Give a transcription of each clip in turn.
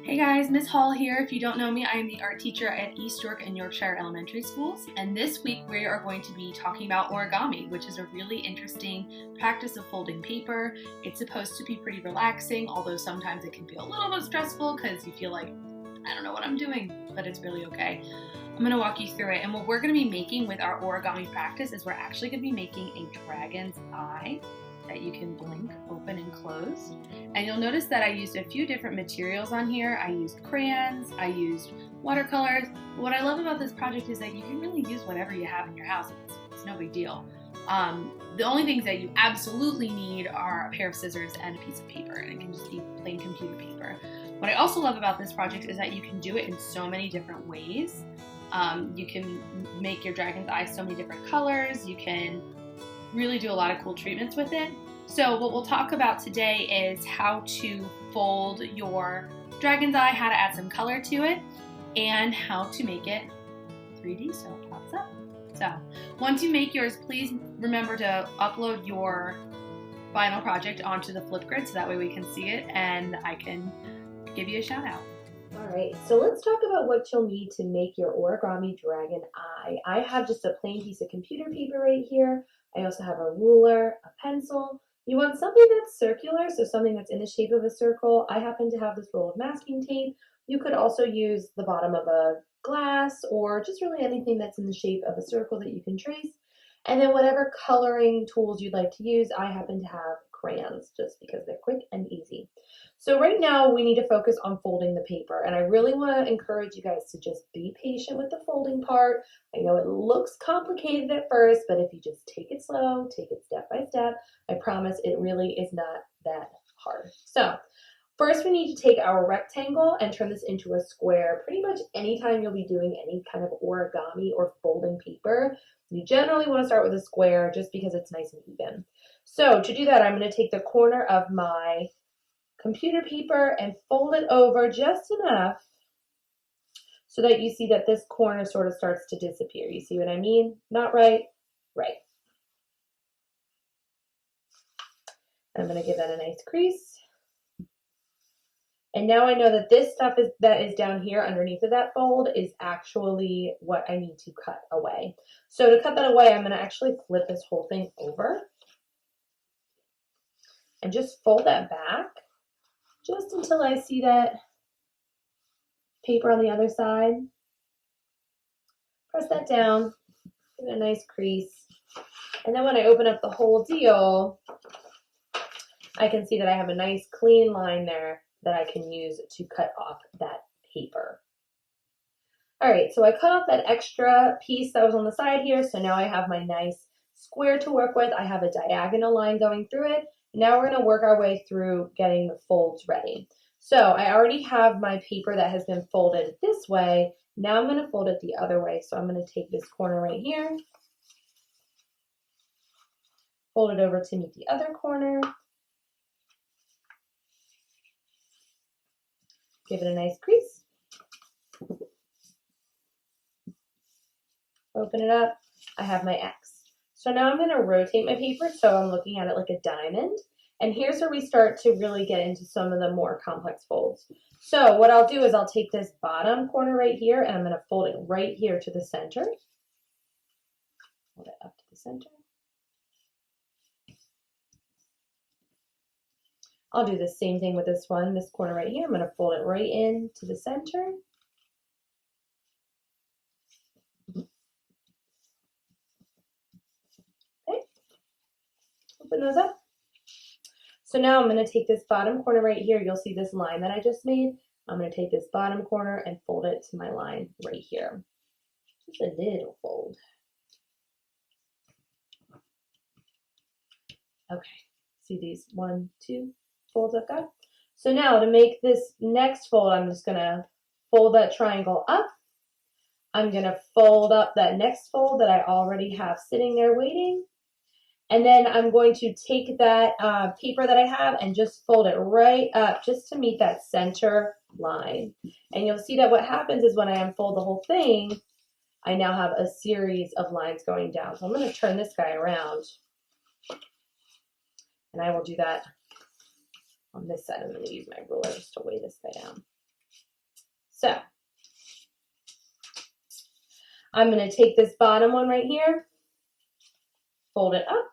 Hey guys, Miss Hall here. If you don't know me, I am the art teacher at East York and Yorkshire Elementary Schools, and this week we are going to be talking about origami, which is a really interesting practice of folding paper. It's supposed to be pretty relaxing, although sometimes it can feel a little bit stressful because you feel like, I don't know what I'm doing, but it's really okay. I'm going to walk you through it, and what we're going to be making with our origami practice is we're actually going to be making a dragon's eye that you can blink, open, and close. And you'll notice that I used a few different materials on here. I used crayons, I used watercolors. But what I love about this project is that you can really use whatever you have in your house. It's no big deal. The only things that you absolutely need are a pair of scissors and a piece of paper, and it can just be plain computer paper. What I also love about this project is that you can do it in so many different ways. You can make your dragon's eye so many different colors. You can really do a lot of cool treatments with it. So what we'll talk about today is how to fold your dragon's eye, how to add some color to it, and how to make it 3D so it pops up. So once you make yours, please remember to upload your final project onto the Flipgrid so that way we can see it and I can give you a shout out. All right, so let's talk about what you'll need to make your origami dragon eye. I have just a plain piece of computer paper right here. I also have a ruler, a pencil. You want something that's circular, so something that's in the shape of a circle. I happen to have this roll of masking tape. You could also use the bottom of a glass or just really anything that's in the shape of a circle that you can trace. And then whatever coloring tools you'd like to use, I happen to have crayons just because they're quick and easy. So right now we need to focus on folding the paper, and I really want to encourage you guys to just be patient with the folding part. I know it looks complicated at first, but if you just take it slow, take it step by step, I promise it really is not that hard. So first we need to take our rectangle and turn this into a square. Pretty much anytime you'll be doing any kind of origami or folding paper, you generally want to start with a square just because it's nice and even. So to do that, I'm going to take the corner of my computer paper and fold it over just enough so that you see that this corner sort of starts to disappear. You see what I mean? Not right, right. I'm going to give that a nice crease. And now I know that this stuff that is down here underneath of that fold is actually what I need to cut away. So to cut that away, I'm going to actually flip this whole thing over and just fold that back just until I see that paper on the other side. Press that down, give it a nice crease. And then when I open up the whole deal, I can see that I have a nice clean line there that I can use to cut off that paper. All right, so I cut off that extra piece that was on the side here, so now I have my nice square to work with. I have a diagonal line going through it. Now we're going to work our way through getting the folds ready. So I already have my paper that has been folded this way. Now I'm going to fold it the other way. So I'm going to take this corner right here, fold it over to meet the other corner, give it a nice crease, open it up. I have my X. So now I'm going to rotate my paper so I'm looking at it like a diamond. And here's where we start to really get into some of the more complex folds. So what I'll do is I'll take this bottom corner right here and I'm going to fold it right here to the center. Hold it up to the center. I'll do the same thing with this one, this corner right here. I'm going to fold it right in to the center. Okay, open those up. So now I'm going to take this bottom corner right here. You'll see this line that I just made. I'm going to take this bottom corner and fold it to my line right here. Just a little fold. Okay, see these 1, 2 folds I've got? So now to make this next fold, I'm just going to fold that triangle up. I'm going to fold up that next fold that I already have sitting there waiting. And then I'm going to take that paper that I have and just fold it right up just to meet that center line. And you'll see that what happens is when I unfold the whole thing, I now have a series of lines going down. So I'm going to turn this guy around. And I will do that on this side. I'm going to use my ruler just to weigh this guy down. So I'm going to take this bottom one right here, fold it up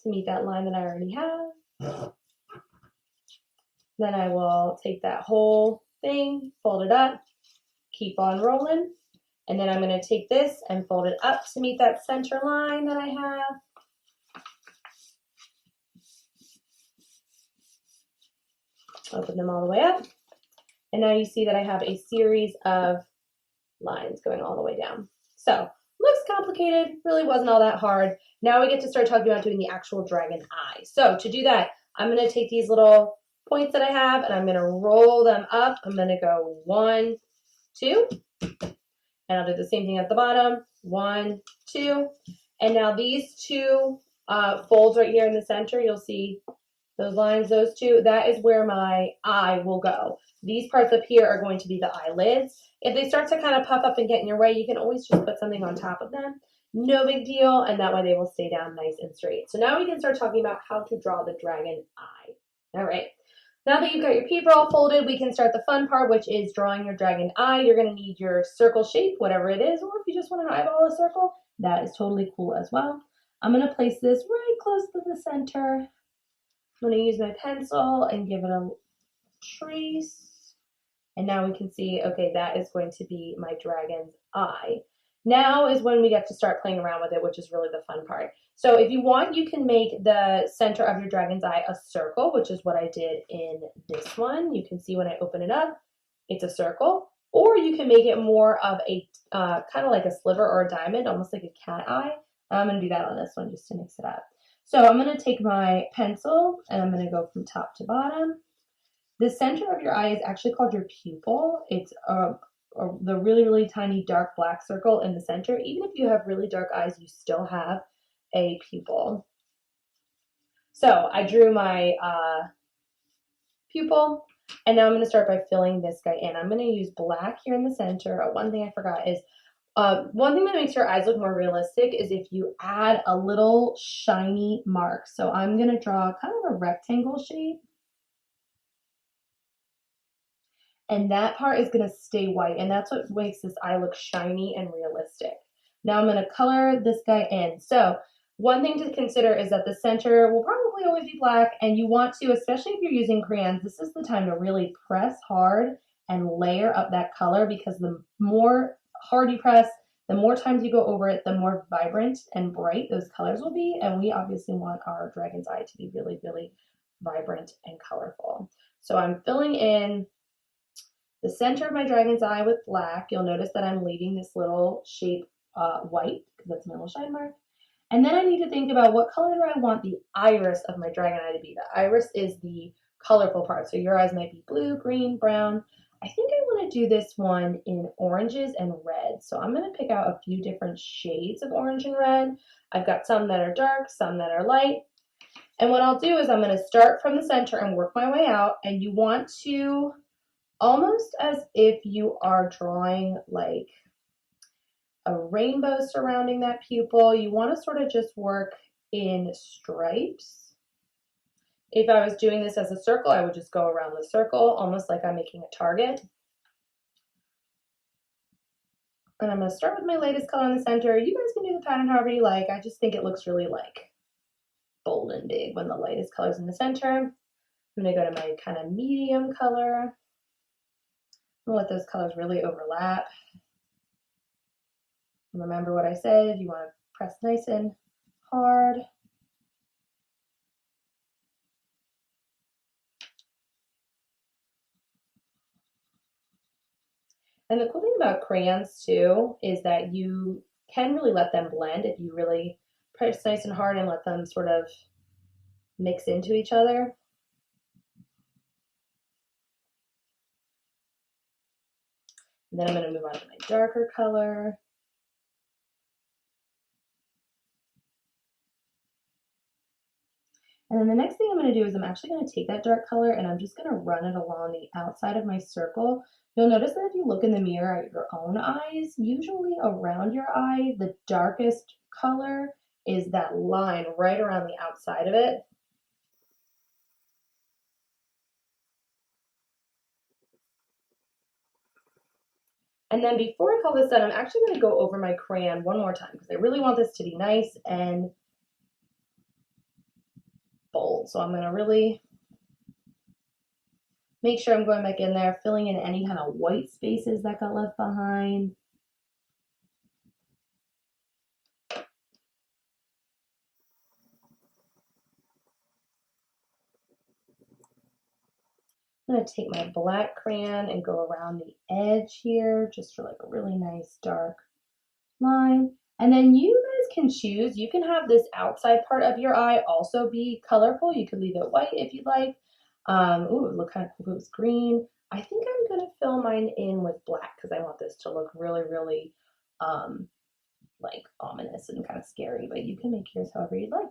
to meet that line that I already have. Then I will take that whole thing, fold it up, keep on rolling. And then I'm going to take this and fold it up to meet that center line that I have. Open them all the way up. And now you see that I have a series of lines going all the way down. So, looks complicated, really wasn't all that hard. Now we get to start talking about doing the actual dragon eye. So to do that, I'm going to take these little points that I have and I'm going to roll them up. I'm going to go 1, 2, and I'll do the same thing at the bottom. 1, 2, and now these two folds right here in the center, you'll see those lines, those two, that is where my eye will go. These parts up here are going to be the eyelids. If they start to kind of puff up and get in your way, you can always just put something on top of them. No big deal, and that way they will stay down nice and straight. So now we can start talking about how to draw the dragon eye. All right. Now that you've got your paper all folded, we can start the fun part, which is drawing your dragon eye. You're going to need your circle shape, whatever it is, or if you just want to eyeball a circle, that is totally cool as well. I'm going to place this right close to the center. I'm going to use my pencil and give it a trace. And now we can see, okay, that is going to be my dragon's eye. Now is when we get to start playing around with it, which is really the fun part. So if you want, you can make the center of your dragon's eye a circle, which is what I did in this one. You can see when I open it up, it's a circle. Or you can make it more of a kind of like a sliver or a diamond, almost like a cat eye. I'm going to do that on this one just to mix it up. So I'm going to take my pencil and I'm going to go from top to bottom. The center of your eye is actually called your pupil. It's the really, really tiny dark black circle in the center. Even if you have really dark eyes, you still have a pupil. So I drew my pupil, and now I'm going to start by filling this guy in. I'm going to use black here in the center. One thing I forgot is one thing that makes your eyes look more realistic is if you add a little shiny mark. So I'm going to draw kind of a rectangle shape. And that part is going to stay white, and that's what makes this eye look shiny and realistic. Now I'm going to color this guy in. So one thing to consider is that the center will probably always be black, and you want to, especially if you're using crayons, this is the time to really press hard and layer up that color, because the more hard you press, the more times you go over it, the more vibrant and bright those colors will be, and we obviously want our dragon's eye to be really, really vibrant and colorful. So I'm filling in the center of my dragon's eye with black. You'll notice that I'm leaving this little shape white because that's my little shine mark. And then I need to think about what color do I want the iris of my dragon eye to be. The iris is the colorful part. So your eyes might be blue, green, brown. I think I want to do this one in oranges and red. So I'm going to pick out a few different shades of orange and red. I've got some that are dark, some that are light. And what I'll do is I'm going to start from the center and work my way out. And you want to, almost as if you are drawing like a rainbow surrounding that pupil, you want to sort of just work in stripes. If I was doing this as a circle, I would just go around the circle, almost like I'm making a target. And I'm going to start with my lightest color in the center. You guys can do the pattern however you like. I just think it looks really like bold and big when the lightest color's in the center. I'm going to go to my kind of medium color. I'm going to let those colors really overlap. And remember what I said, you want to press nice and hard. And the cool thing about crayons too is that you can really let them blend if you really press nice and hard and let them sort of mix into each other. And then I'm going to move on to my darker color. And then the next thing I'm going to do is I'm actually going to take that dark color and I'm just going to run it along the outside of my circle. You'll notice that if you look in the mirror at your own eyes, usually around your eye, the darkest color is that line right around the outside of it. And then before I call this done, I'm actually going to go over my crayon one more time because I really want this to be nice and bold. So I'm going to really make sure I'm going back in there, filling in any kind of white spaces that got left behind. I'm going to take my black crayon and go around the edge here just for like a really nice dark line. And then you guys can choose. You can have this outside part of your eye also be colorful. You could leave it white if you'd like. Ooh, it would look kind of cool if it was green. I think I'm going to fill mine in with black because I want this to look really, really like ominous and kind of scary. But you can make yours however you'd like.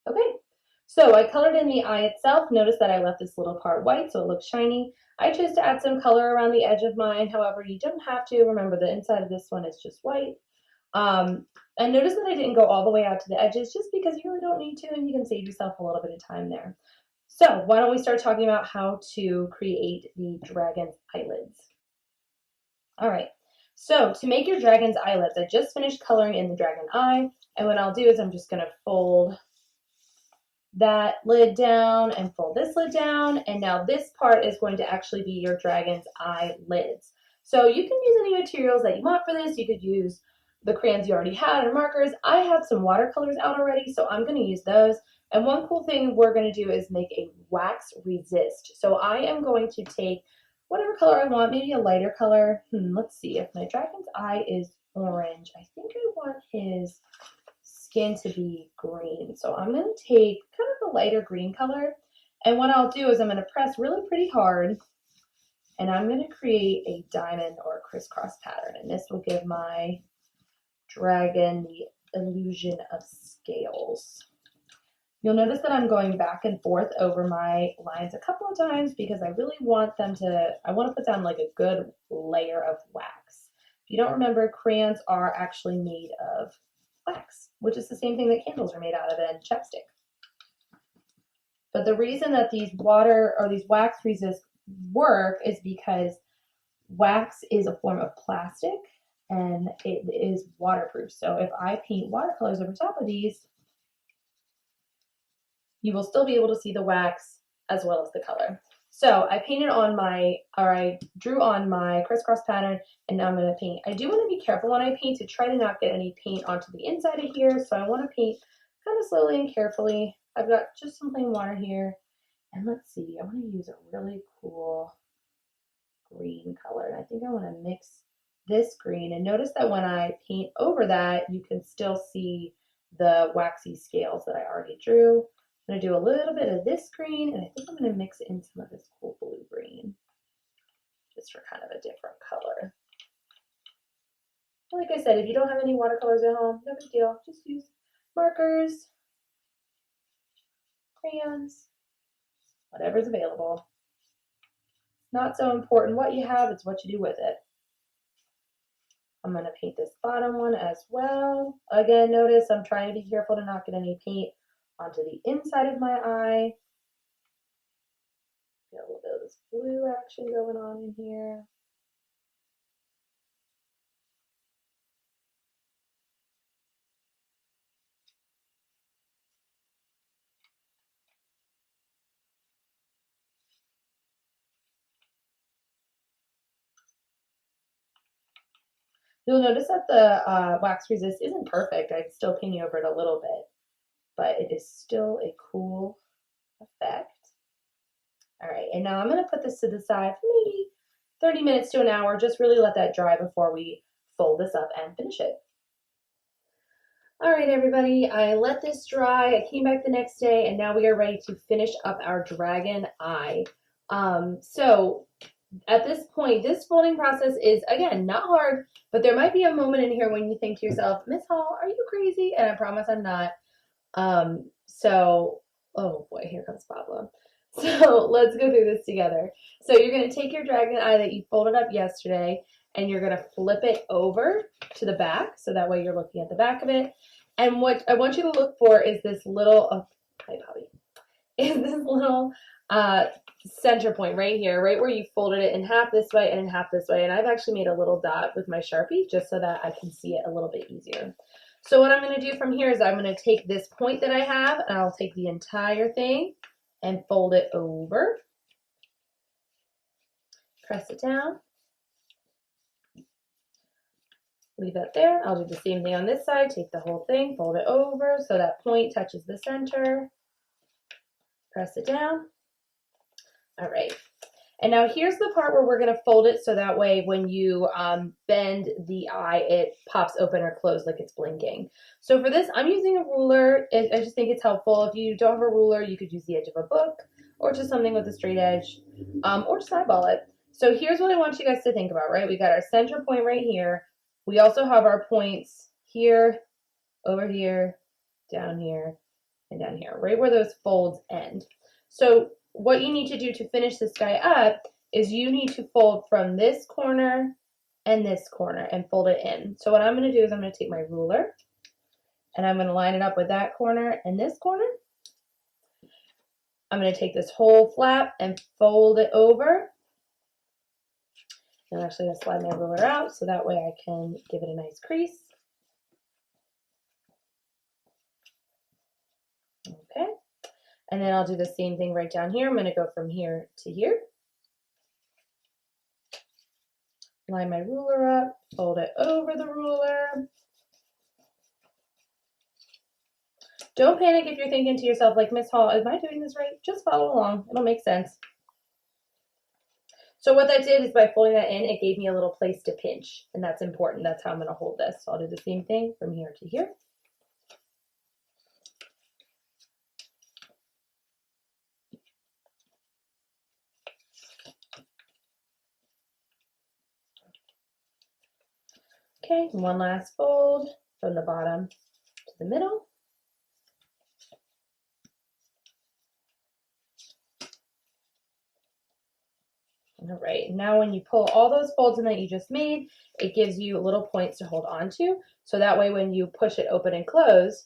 Okay, so I colored in the eye itself. Notice that I left this little part white so it looks shiny. I chose to add some color around the edge of mine. However, you don't have to. Remember, the inside of this one is just white. And notice that I didn't go all the way out to the edges just because you really don't need to, and you can save yourself a little bit of time there. So why don't we start talking about how to create the dragon's eyelids. All right, so to make your dragon's eyelids, I just finished coloring in the dragon eye, and what I'll do is I'm just gonna fold that lid down and fold this lid down, and now this part is going to actually be your dragon's eye lids. So you can use any materials that you want for this. You could use the crayons you already had or markers. I have some watercolors out already, so I'm going to use those. And one cool thing we're going to do is make a wax resist. So I am going to take whatever color I want, maybe a lighter color. Let's see, if my dragon's eye is orange, I think I want his skin to be green. So I'm going to take kind of a lighter green color, and what I'll do is I'm going to press really pretty hard, and I'm going to create a diamond or a crisscross pattern, and this will give my dragon the illusion of scales. You'll notice that I'm going back and forth over my lines a couple of times because I really want them to, I want to put down like a good layer of wax. If you don't remember, crayons are actually made of wax, which is the same thing that candles are made out of and chapstick. But the reason that these water or these wax resists work is because wax is a form of plastic and it is waterproof. So if I paint watercolors over top of these, you will still be able to see the wax as well as the color. So I painted on my, or I drew on my crisscross pattern, and now I'm going to paint. I do want to be careful when I paint to try to not get any paint onto the inside of here. So I want to paint kind of slowly and carefully. I've got just some plain water here. And let's see, I want to use a really cool green color. And I think I want to mix this green. And notice that when I paint over that, you can still see the waxy scales that I already drew. I'm going to do a little bit of this green, and I think I'm going to mix in some of this cool blue green, just for kind of a different color. Like I said, if you don't have any watercolors at home, no big deal. Just use markers, crayons, whatever's available. Not so important what you have, it's what you do with it. I'm going to paint this bottom one as well. Again, notice I'm trying to be careful to not get any paint onto the inside of my eye. Get a little bit of this blue action going on in here. You'll notice that the wax resist isn't perfect. I'd still paint over it a little bit, but it is still a cool effect. All right, and now I'm going to put this to the side for maybe 30 minutes to an hour. Just really let that dry before we fold this up and finish it. All right, everybody, I let this dry. I came back the next day, and now we are ready to finish up our dragon eye. So at this point, this folding process is, again, not hard, but there might be a moment in here when you think to yourself, Miss Hall, are you crazy? And I promise I'm not. Oh boy, here comes Pablo. So let's go through this together. So you're going to take your dragon eye that you folded up yesterday, and you're going to flip it over to the back, so that way you're looking at the back of it. And what I want you to look for is this little, hi Bobby, is this little center point right here, right where you folded it in half this way and in half this way. And I've actually made a little dot with my Sharpie just so that I can see it a little bit easier. So what I'm going to do from here is I'm going to take this point that I have, and I'll take the entire thing and fold it over. Press it down. Leave that there. I'll do the same thing on this side. Take the whole thing, fold it over so that point touches the center. Press it down. All right. And now here's the part where we're going to fold it so that way when you bend the eye, it pops open or closed like it's blinking. So for this, I'm using a ruler. I just think it's helpful. If you don't have a ruler, you could use the edge of a book or just something with a straight edge, or just eyeball it. So here's what I want you guys to think about, right? We got our center point right here. We also have our points here, over here, down here, and down here, right where those folds end. So what you need to do to finish this guy up is you need to fold from this corner and this corner and fold it in. So what I'm going to do is I'm going to take my ruler and I'm going to line it up with that corner and this corner. I'm going to take this whole flap and fold it over. I'm actually going to slide my ruler out so that way I can give it a nice crease. Okay. And then I'll do the same thing right down here. I'm going to go from here to here. Line my ruler up, fold it over the ruler. Don't panic if you're thinking to yourself, like, Miss Hall, am I doing this right? Just follow along. It'll make sense. So what that did is by folding that in, it gave me a little place to pinch, and that's important. That's how I'm going to hold this. So I'll do the same thing from here to here. Okay, one last fold from the bottom to the middle. All right, now when you pull all those folds in that you just made, it gives you little points to hold on to. So that way when you push it open and close,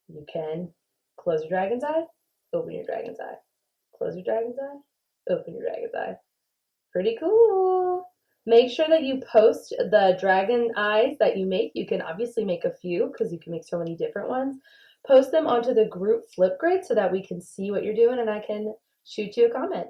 you can close your dragon's eye, open your dragon's eye, close your dragon's eye, open your dragon's eye. Pretty cool. Make sure that you post the dragon eyes that you make. You can obviously make a few because you can make so many different ones. Post them onto the group Flipgrid so that we can see what you're doing and I can shoot you a comment.